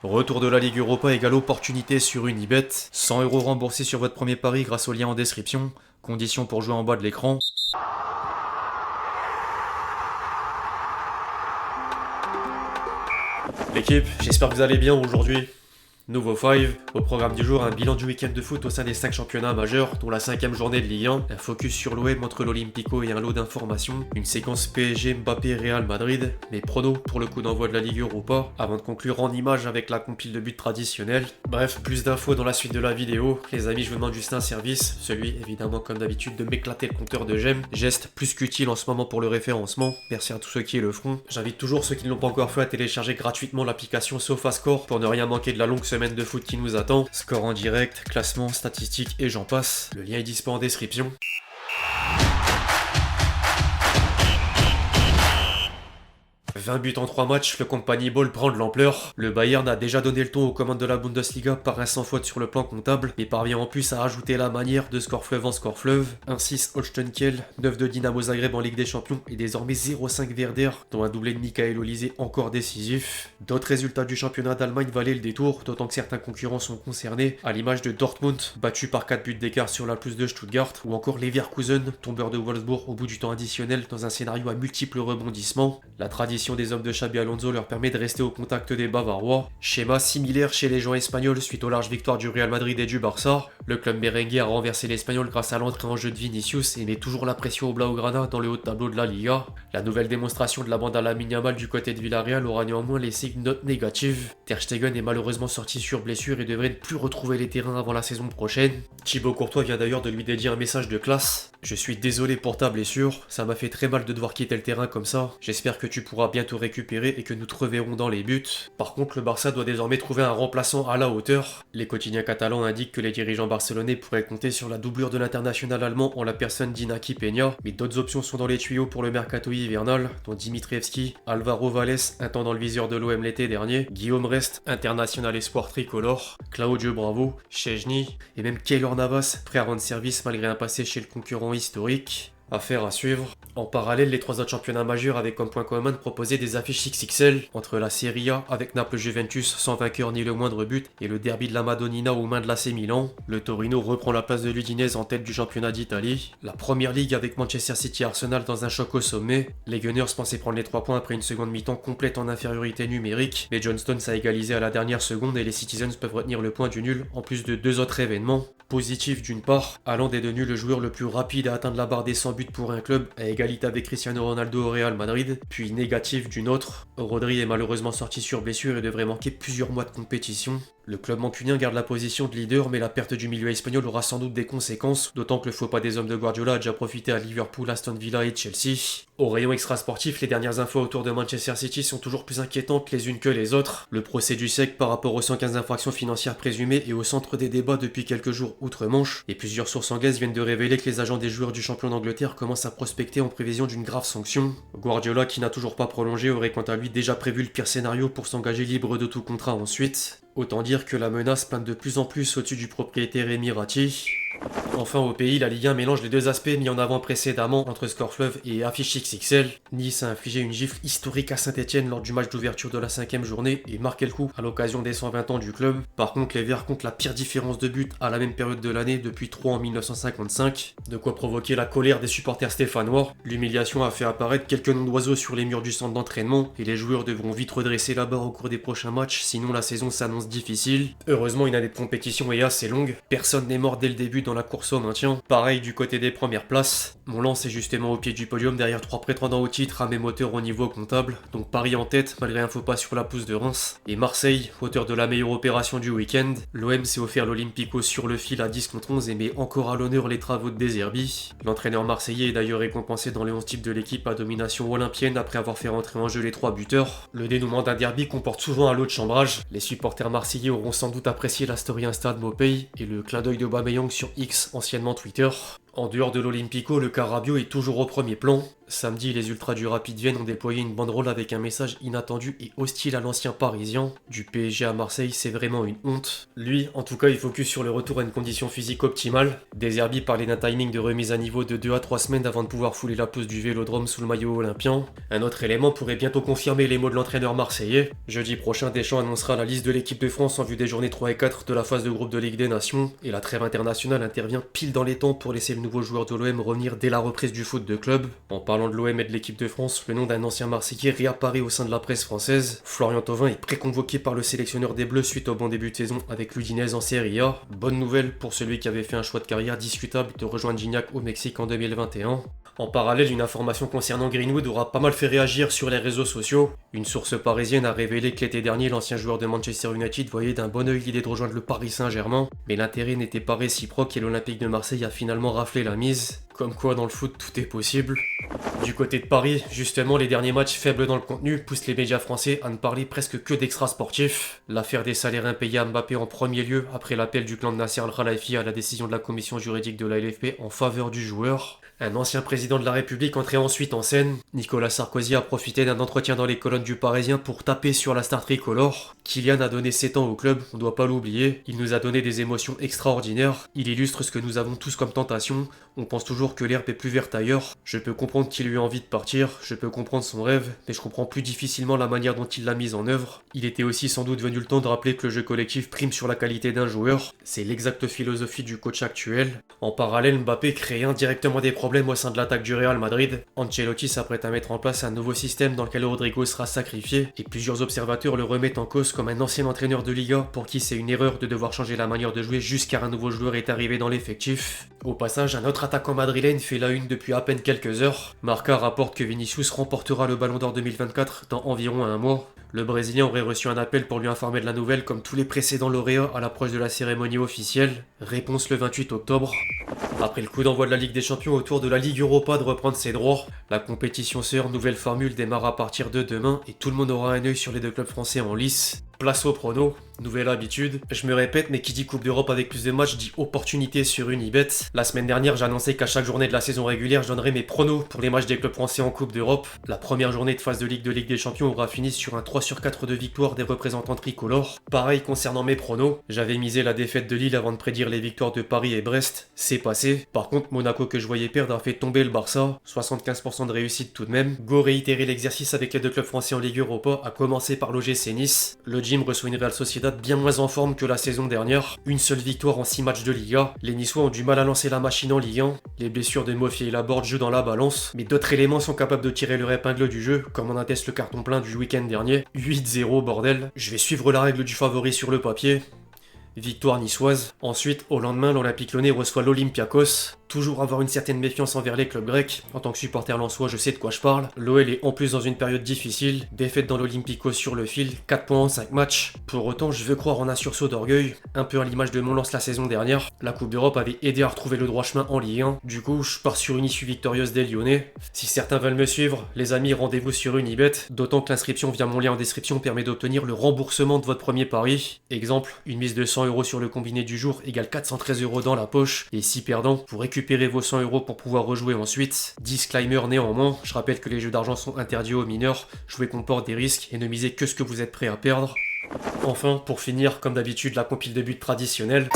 Retour de la Ligue Europa égale opportunité sur Unibet. 100 € remboursés sur votre premier pari grâce au lien en description. Conditions pour jouer en bas de l'écran. L'équipe, j'espère que vous allez bien aujourd'hui. Nouveau 5, au programme du jour, un bilan du week-end de foot au sein des 5 championnats majeurs, dont la 5ème journée de Ligue 1, un focus sur l'OM entre l'Olympico et un lot d'informations, une séquence PSG, Mbappé, Real Madrid, mes pronos pour le coup d'envoi de la Ligue Europa, avant de conclure en images avec la compile de buts traditionnelle. Bref, plus d'infos dans la suite de la vidéo. Les amis, je vous demande juste un service, celui évidemment comme d'habitude de m'éclater le compteur de j'aime, geste plus qu'utile en ce moment pour le référencement. Merci à tous ceux qui le feront. J'invite toujours ceux qui ne l'ont pas encore fait à télécharger gratuitement l'application SofaScore pour ne rien manquer de la longue semaine de foot qui nous attend. Score en direct, classement, statistiques et j'en passe. Le lien est dispo en description. 20 buts en 3 matchs, le Company Ball prend de l'ampleur. Le Bayern a déjà donné le ton aux commandes de la Bundesliga par un sans faute sur le plan comptable et parvient en plus à rajouter la manière de score fleuve en score fleuve. 1-6 Holstein Kiel, 9 de Dynamo Zagreb en Ligue des Champions et désormais 0-5 Werder, dont un doublé de Michael Olise encore décisif. D'autres résultats du championnat d'Allemagne valaient le détour, d'autant que certains concurrents sont concernés, à l'image de Dortmund, battu par 4 buts d'écart sur la pelouse de Stuttgart, ou encore Leverkusen, tombeur de Wolfsburg au bout du temps additionnel dans un scénario à multiples rebondissements. La tradition des hommes de Xabi Alonso leur permet de rester au contact des Bavarois. Schéma similaire chez les gens espagnols suite aux larges victoires du Real Madrid et du Barça. Le club merengue a renversé l'Espagnol grâce à l'entrée en jeu de Vinicius et met toujours la pression au Blaugrana dans le haut de tableau de la Liga. La nouvelle démonstration de la bande à Lamine Yamal du côté de Villarreal aura néanmoins laissé une note négative. Ter Stegen est malheureusement sorti sur blessure et devrait ne plus retrouver les terrains avant la saison prochaine. Thibaut Courtois vient d'ailleurs de lui dédier un message de classe. Je suis désolé pour ta blessure, ça m'a fait très mal de devoir quitter le terrain comme ça. J'espère que tu pourras bientôt récupérer et que nous te reverrons dans les buts. Par contre, le Barça doit désormais trouver un remplaçant à la hauteur. Les quotidiens catalans indiquent que les dirigeants barcelonais pourraient compter sur la doublure de l'international allemand en la personne d'Inaki Peña, mais d'autres options sont dans les tuyaux pour le mercato hivernal, dont Dimitrievski, Alvaro Valles, un temps dans le viseur de l'OM l'été dernier, Guillaume Rest, international espoir tricolore, Claudio Bravo, Szczęsny, et même Keylor Navas, prêt à rendre service malgré un passé chez le concurrent historique. Affaire à suivre. En parallèle, les 3 autres championnats majeurs avaient comme point commun de proposer des affiches XXL entre la Serie A avec Naples-Juventus sans vainqueur ni le moindre but et le derby de la Madonnina aux mains de l'AC Milan. Le Torino reprend la place de l'Udinese en tête du championnat d'Italie. La Première Ligue avec Manchester City-Arsenal dans un choc au sommet. Les Gunners pensaient prendre les 3 points après une seconde mi-temps complète en infériorité numérique, mais John Stones a égalisé à la dernière seconde et les Citizens peuvent retenir le point du nul en plus de 2 autres événements. Positif d'une part, Haaland est devenu le joueur le plus rapide à atteindre la barre des 100 buts pour un club à égalité avec Cristiano Ronaldo au Real Madrid, puis négatif d'une autre, Rodri est malheureusement sorti sur blessure et devrait manquer plusieurs mois de compétition. Le club mancunien garde la position de leader, mais la perte du milieu espagnol aura sans doute des conséquences, d'autant que le faux pas des hommes de Guardiola a déjà profité à Liverpool, Aston Villa et Chelsea. Au rayon extra-sportif, les dernières infos autour de Manchester City sont toujours plus inquiétantes les unes que les autres. Le procès du siècle par rapport aux 115 infractions financières présumées est au centre des débats depuis quelques jours outre-Manche, et plusieurs sources anglaises viennent de révéler que les agents des joueurs du champion d'Angleterre commencent à prospecter en prévision d'une grave sanction. Guardiola, qui n'a toujours pas prolongé, aurait quant à lui déjà prévu le pire scénario pour s'engager libre de tout contrat ensuite. Autant dire que la menace plane de plus en plus au-dessus du propriétaire émirati. Enfin au pays, la Ligue 1 mélange les deux aspects mis en avant précédemment entre score fleuve et affiche XXL. Nice a infligé une gifle historique à Saint-Etienne lors du match d'ouverture de la 5ème journée et marqué le coup à l'occasion des 120 ans du club. Par contre, les Verts comptent la pire différence de but à la même période de l'année depuis 3 en 1955. De quoi provoquer la colère des supporters stéphanois. L'humiliation a fait apparaître quelques noms d'oiseaux sur les murs du centre d'entraînement et les joueurs devront vite redresser la barre au cours des prochains matchs, sinon la saison s'annonce difficile. Heureusement, une année de compétition est assez longue. Personne n'est mort dès le début dans la course au maintien. Pareil du côté des premières places. Mon lance est justement au pied du podium derrière 3 prétendants au titre à même hauteur au niveau comptable. Donc Paris en tête malgré un faux pas sur la pousse de Reims. Et Marseille, auteur de la meilleure opération du week-end. L'OM s'est offert l'Olympico sur le fil à 10 contre 11 et met encore à l'honneur les travaux de De Zerbi. L'entraîneur marseillais est d'ailleurs récompensé dans les 11 types de l'équipe à domination olympienne après avoir fait rentrer en jeu les 3 buteurs. Le dénouement d'un derby comporte souvent un lot de chambrage. Les supporters marseillais auront sans doute apprécié la story Insta de Mopey et le clin d'œil d'Aubameyang sur X, anciennement Twitter. En dehors de l'Olympico, le Carabio est toujours au premier plan. Samedi, les Ultras du Rapid Vienne ont déployé une banderole avec un message inattendu et hostile à l'ancien Parisien. Du PSG à Marseille, c'est vraiment une honte. Lui, en tout cas, il focus sur le retour à une condition physique optimale. Des Herbis parlaient d'un timing de remise à niveau de 2 à 3 semaines avant de pouvoir fouler la pelouse du Vélodrome sous le maillot olympien. Un autre élément pourrait bientôt confirmer les mots de l'entraîneur marseillais. Jeudi prochain, Deschamps annoncera la liste de l'équipe de France en vue des journées 3 et 4 de la phase de groupe de Ligue des Nations. Et la trêve internationale intervient pile dans les temps pour laisser le nouveau joueur de l'OM revenir dès la reprise du foot de club. En parlant de l'OM et de l'équipe de France, le nom d'un ancien Marseillais réapparaît au sein de la presse française. Florian Thauvin est préconvoqué par le sélectionneur des Bleus suite au bon début de saison avec l'Udinese en Serie A. Bonne nouvelle pour celui qui avait fait un choix de carrière discutable de rejoindre Gignac au Mexique en 2021. En parallèle, une information concernant Greenwood aura pas mal fait réagir sur les réseaux sociaux. Une source parisienne a révélé que l'été dernier, l'ancien joueur de Manchester United voyait d'un bon œil l'idée de rejoindre le Paris Saint-Germain, mais l'intérêt n'était pas réciproque et l'Olympique de Marseille a finalement raflé la mise. Comme quoi dans le foot tout est possible. Du côté de Paris, justement, les derniers matchs faibles dans le contenu poussent les médias français à ne parler presque que d'extra sportifs. L'affaire des salaires impayés à Mbappé en premier lieu après l'appel du clan de Nasser Al-Khelaifi à la décision de la commission juridique de la LFP en faveur du joueur. Un ancien président de la République entrait ensuite en scène. Nicolas Sarkozy a profité d'un entretien dans les colonnes du Parisien pour taper sur la star tricolore. Kylian a donné 7 ans au club, on doit pas l'oublier. Il nous a donné des émotions extraordinaires. Il illustre ce que nous avons tous comme tentation. On pense toujours que l'herbe est plus verte ailleurs. Je peux comprendre qu'il ait eu envie de partir, je peux comprendre son rêve, mais je comprends plus difficilement la manière dont il l'a mise en œuvre. Il était aussi sans doute venu le temps de rappeler que le jeu collectif prime sur la qualité d'un joueur. C'est l'exacte philosophie du coach actuel. En parallèle, Mbappé crée indirectement des problèmes au sein de l'attaque du Real Madrid. Ancelotti s'apprête à mettre en place un nouveau système dans lequel Rodrigo sera sacrifié, et plusieurs observateurs le remettent en cause comme un ancien entraîneur de Liga pour qui c'est une erreur de devoir changer la manière de jouer jusqu'à un nouveau joueur est arrivé dans l'effectif. Au passage, un autre attaquant madrilène fait la une depuis à peine quelques heures. Marca rapporte que Vinicius remportera le Ballon d'Or 2024 dans environ un mois. Le Brésilien aurait reçu un appel pour lui informer de la nouvelle comme tous les précédents lauréats à l'approche de la cérémonie officielle. Réponse le 28 octobre. Après le coup d'envoi de la Ligue des Champions autour de la Ligue Europa de reprendre ses droits, la compétition sœur nouvelle formule démarre à partir de demain et tout le monde aura un œil sur les deux clubs français en lice. Place au prono, nouvelle habitude. Je me répète, mais qui dit Coupe d'Europe avec plus de matchs dit opportunité sur Unibet. La semaine dernière, j'annonçais qu'à chaque journée de la saison régulière, je donnerais mes pronos pour les matchs des clubs français en Coupe d'Europe. La première journée de phase de Ligue des Champions aura fini sur un 3 sur 4 de victoire des représentants tricolores. Pareil concernant mes pronos, j'avais misé la défaite de Lille avant de prédire les victoires de Paris et Brest. C'est passé. Par contre, Monaco que je voyais perdre a fait tomber le Barça. 75% de réussite tout de même. Go réitérer l'exercice avec les deux clubs français en Ligue Europa, à commencer par l'OGC Nice. Le Gym reçoit une Real Sociedad bien moins en forme que la saison dernière. Une seule victoire en 6 matchs de Liga. Les Niçois ont du mal à lancer la machine en Ligue 1. Les blessures de Moffi et Laborde jouent dans la balance. Mais d'autres éléments sont capables de tirer leur épingle du jeu, comme en atteste le carton plein du week-end dernier. 8-0 bordel. Je vais suivre la règle du favori sur le papier. Victoire niçoise. Ensuite, au lendemain, l'Olympique Lyonnais reçoit l'Olympiakos. Toujours avoir une certaine méfiance envers les clubs grecs. En tant que supporter lensois, je sais de quoi je parle. L'OL est en plus dans une période difficile. Défaite dans l'Olympiakos sur le fil, 4 points en 5 matchs. Pour autant, je veux croire en un sursaut d'orgueil. Un peu à l'image de mon lance la saison dernière. La Coupe d'Europe avait aidé à retrouver le droit chemin en Ligue 1. Du coup, je pars sur une issue victorieuse des Lyonnais. Si certains veulent me suivre, les amis, rendez-vous sur Unibet. D'autant que l'inscription via mon lien en description permet d'obtenir le remboursement de votre premier pari. Exemple, une mise de 100 € sur le combiné du jour égale 413 € dans la poche. Et si perdant, vous récupérez vos 100 € pour pouvoir rejouer ensuite. Disclaimer néanmoins, je rappelle que les jeux d'argent sont interdits aux mineurs, jouer comporte des risques et ne misez que ce que vous êtes prêt à perdre. Enfin, pour finir, comme d'habitude, la compile de buts traditionnelle.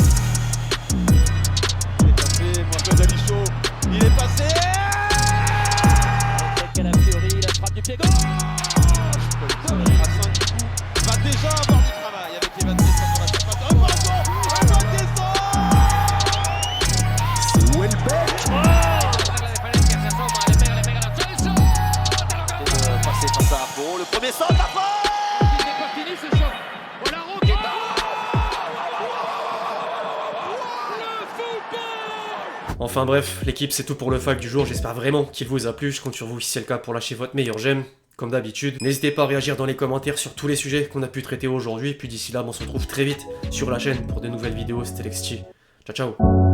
Il est passé. Calafiori, la frappe du pied gauche. Hassan du coup va déjà avoir du travail avec les 27 dans la surface. C'est Welbeck. Passer face à Arbo, le premier centre après. Il n'est pas fini ce choc. Voilà Roqueta. Le football. Enfin bref, l'équipe c'est tout pour le fac du jour, j'espère vraiment qu'il vous a plu, je compte sur vous si c'est le cas pour lâcher votre meilleur j'aime. Comme d'habitude, n'hésitez pas à réagir dans les commentaires sur tous les sujets qu'on a pu traiter aujourd'hui, puis d'ici là on se retrouve très vite sur la chaîne pour de nouvelles vidéos, c'était Lexti. Ciao ciao.